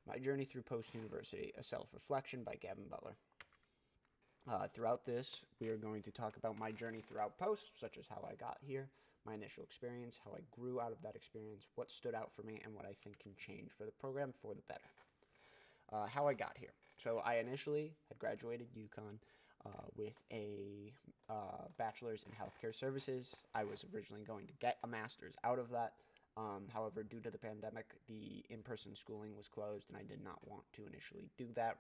My Journey Through Post-University, A Self-Reflection by Gavin Butler. Throughout this, we are going to talk about my journey throughout post, such as how I got here, my initial experience, how I grew out of that experience, what stood out for me, and what I think can change for the program for the better. How I got here. So I initially had graduated UConn with a bachelor's in healthcare services. I was originally going to get a master's out of that. However, due to the pandemic, the in-person schooling was closed, and I did not want to initially do that,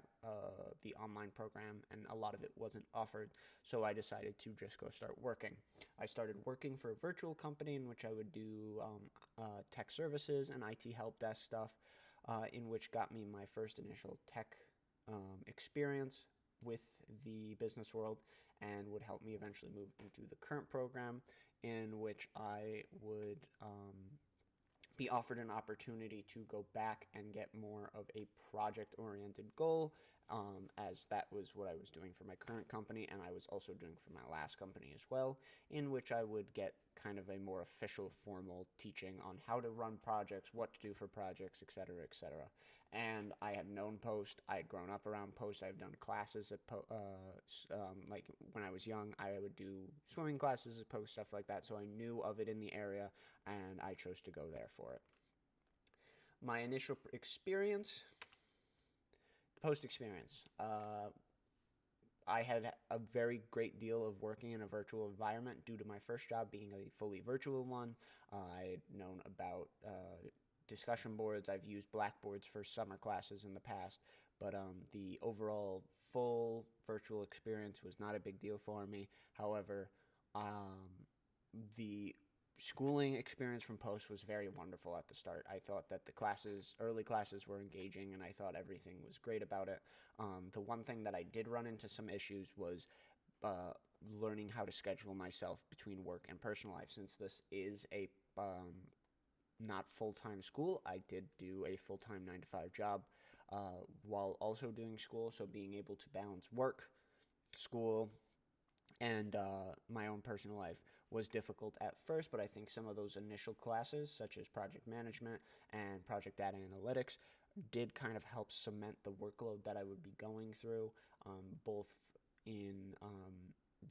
the online program, and a lot of it wasn't offered, so I decided to just go start working. I started working for a virtual company in which I would do tech services and IT help desk stuff, in which got me my first initial tech experience with the business world and would help me eventually move into the current program in which I would be offered an opportunity to go back and get more of a project oriented goal, as that was what I was doing for my current company and I was also doing for my last company as well, in which I would get kind of a more official formal teaching on how to run projects, what to do for projects, etc., etc. And I had known Post. I had grown up around Post. I've done classes at like when I was young, I would do swimming classes at Post, stuff like that. So I knew of it in the area, and I chose to go there for it. My initial experience, the Post experience. I had a very great deal of working in a virtual environment due to my first job being a fully virtual one. I had known about discussion boards. I've used Blackboards for summer classes in the past, but the overall full virtual experience was not a big deal for me. However, the schooling experience from Post was very wonderful at the start. I thought that the classes, early classes, were engaging, and I thought everything was great about it. The one thing that I did run into some issues was learning how to schedule myself between work and personal life. Since this is a not full-time school, I did do a full-time 9 to 5 job while also doing school. So being able to balance work, school, and my own personal life was difficult at first, but I think some of those initial classes, such as project management and project data analytics, did kind of help cement the workload that I would be going through, both in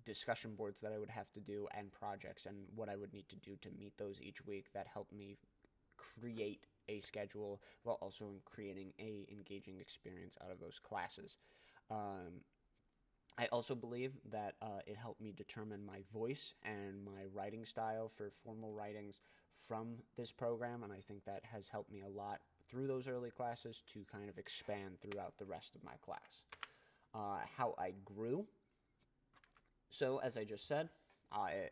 discussion boards that I would have to do and projects and what I would need to do to meet those each week. That helped me create a schedule while also creating a engaging experience out of those classes. I also believe that it helped me determine my voice and my writing style for formal writings from this program, and I think that has helped me a lot through those early classes to kind of expand throughout the rest of my class. How I grew. So, as I just said, I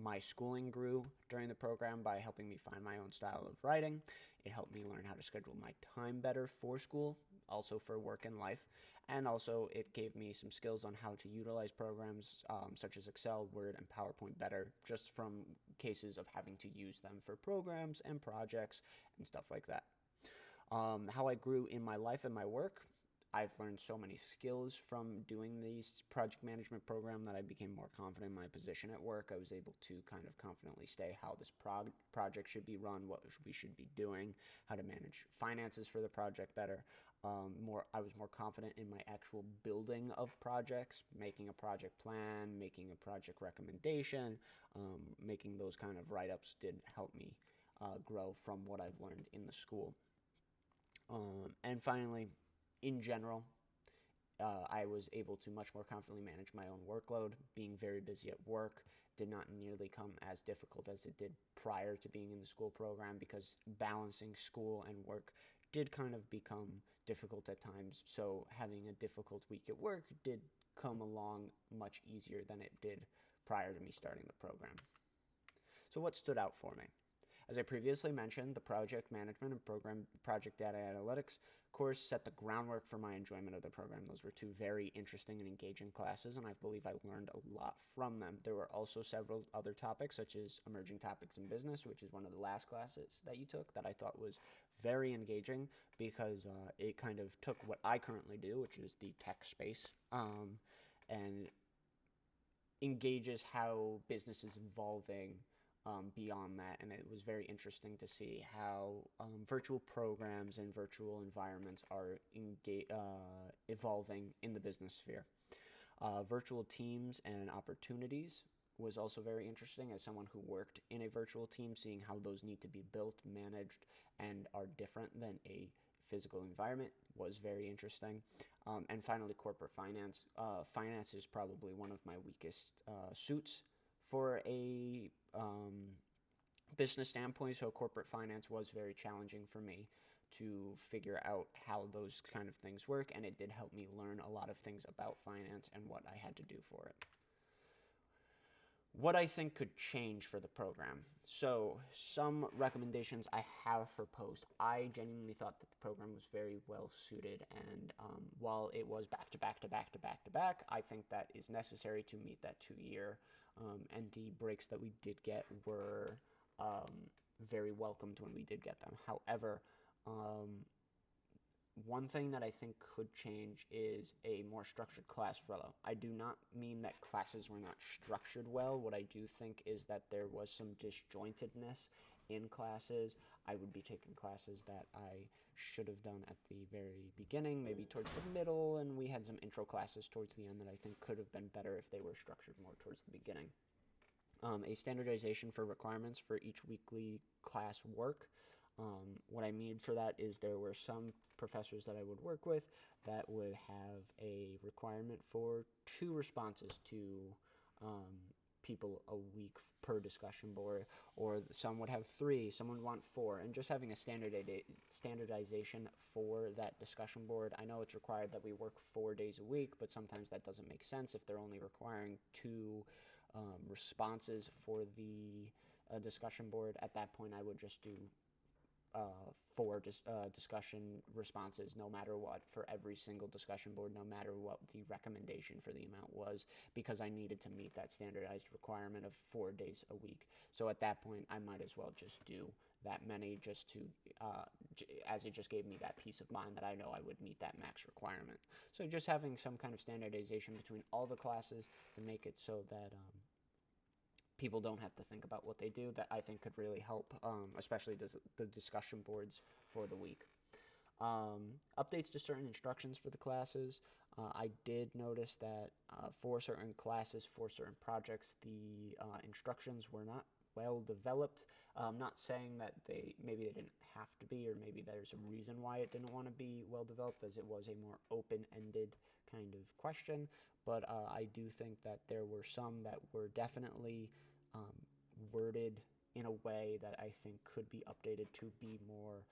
my schooling grew during the program by helping me find my own style of writing. It helped me learn how to schedule my time better for school, also for work and life. And also, it gave me some skills on how to utilize programs such as Excel, Word, and PowerPoint better, just from cases of having to use them for programs and projects and stuff like that. How I grew in my life and my work. I've learned so many skills from doing these project management program that I became more confident in my position at work. I was able to kind of confidently say how this project should be run, what we should be doing, how to manage finances for the project better. I was more confident in my actual building of projects, making a project plan, making a project recommendation, making those kind of write-ups did help me grow from what I've learned in the school. And finally, in general, I was able to much more confidently manage my own workload. Being very busy at work did not nearly come as difficult as it did prior to being in the school program, because balancing school and work did kind of become difficult at times. So having a difficult week at work did come along much easier than it did prior to me starting the program. So what stood out for me? As I previously mentioned, the project management and program project data analytics course set the groundwork for my enjoyment of the program. Those were two very interesting and engaging classes, and I believe I learned a lot from them. There were also several other topics, such as emerging topics in business, which is one of the last classes that you took, that I thought was very engaging, because it kind of took what I currently do, which is the tech space, and engages how business is evolving beyond that, and it was very interesting to see how virtual programs and virtual environments are evolving in the business sphere. Virtual teams and opportunities was also very interesting as someone who worked in a virtual team, seeing how those need to be built, managed, and are different than a physical environment was very interesting. And finally, corporate finance. Finance is probably one of my weakest suits for a business standpoint, so corporate finance was very challenging for me to figure out how those kind of things work, and it did help me learn a lot of things about finance and what I had to do for it. What I think could change for the program. So, some recommendations I have proposed. I genuinely thought that the program was very well suited, and while it was back to back to back to back to back, I think that is necessary to meet that 2 year. And the breaks that we did get were very welcomed when we did get them. However, one thing that I think could change is a more structured class flow. I do not mean that classes were not structured well. What I do think is that there was some disjointedness in classes. I would be taking classes that I should have done at the very beginning, maybe towards the middle, and we had some intro classes towards the end that I think could have been better if they were structured more towards the beginning. A standardization for requirements for each weekly class work. What I mean for that is there were some professors that I would work with that would have a requirement for 2 responses to people a week per discussion board, or some would have 3, some would want 4, and just having a standardization for that discussion board. I know it's required that we work 4 days a week, but sometimes that doesn't make sense if they're only requiring 2 responses for the discussion board. At that point, I would just do 4 discussion responses no matter what for every single discussion board, no matter what the recommendation for the amount was, because I needed to meet that standardized requirement of 4 days a week. So at that point, I might as well just do that many, just to as it just gave me that peace of mind that I know I would meet that max requirement. So just having some kind of standardization between all the classes to make it so that people don't have to think about what they do, that I think could really help, especially the discussion boards for the week. Updates to certain instructions for the classes. I did notice that for certain classes, for certain projects, the instructions were not well developed. I'm not saying that maybe they didn't have to be, or maybe there's a reason why it didn't want to be well developed, as it was a more open-ended kind of question. But I do think that there were some that were definitely worded in a way that I think could be updated to be more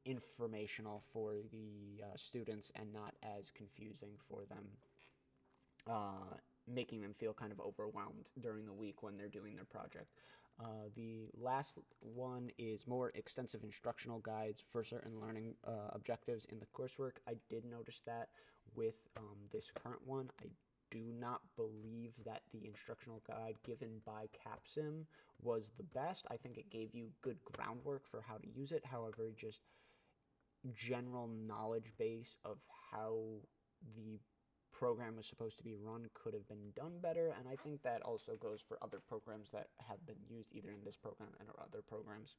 informational for the students and not as confusing for them, making them feel kind of overwhelmed during the week when they're doing their project. The last one is more extensive instructional guides for certain learning objectives in the coursework. I did notice that with this current one. I do not believe that the instructional guide given by CAPSIM was the best. I think it gave you good groundwork for how to use it. However, just general knowledge base of how the program was supposed to be run could have been done better, and I think that also goes for other programs that have been used either in this program and or other programs.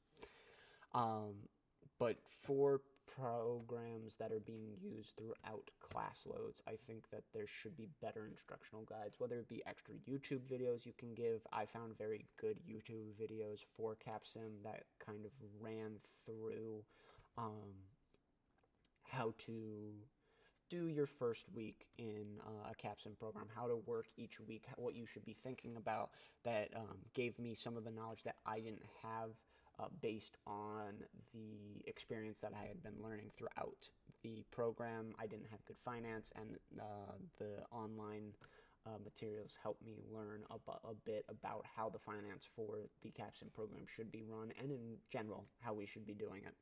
But for programs that are being used throughout class loads, I think that there should be better instructional guides, whether it be extra YouTube videos you can give. I found very good YouTube videos for CAPSIM that kind of ran through how to do your first week in a CAPSIM program, how to work each week, what you should be thinking about, that gave me some of the knowledge that I didn't have based on the experience that I had been learning throughout the program. I didn't have good finance, and the online materials helped me learn a bit about how the finance for the CAPSIM program should be run, and in general, how we should be doing it.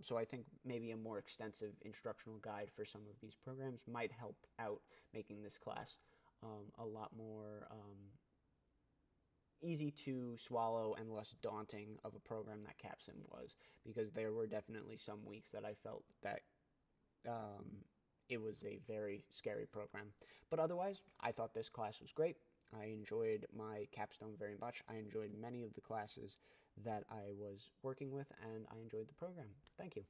So I think maybe a more extensive instructional guide for some of these programs might help out making this class a lot more easy to swallow and less daunting of a program that CAPSIM was, because there were definitely some weeks that I felt that it was a very scary program. But otherwise, I thought this class was great. I enjoyed my capstone very much. I enjoyed many of the classes that I was working with, and I enjoyed the program. Thank you.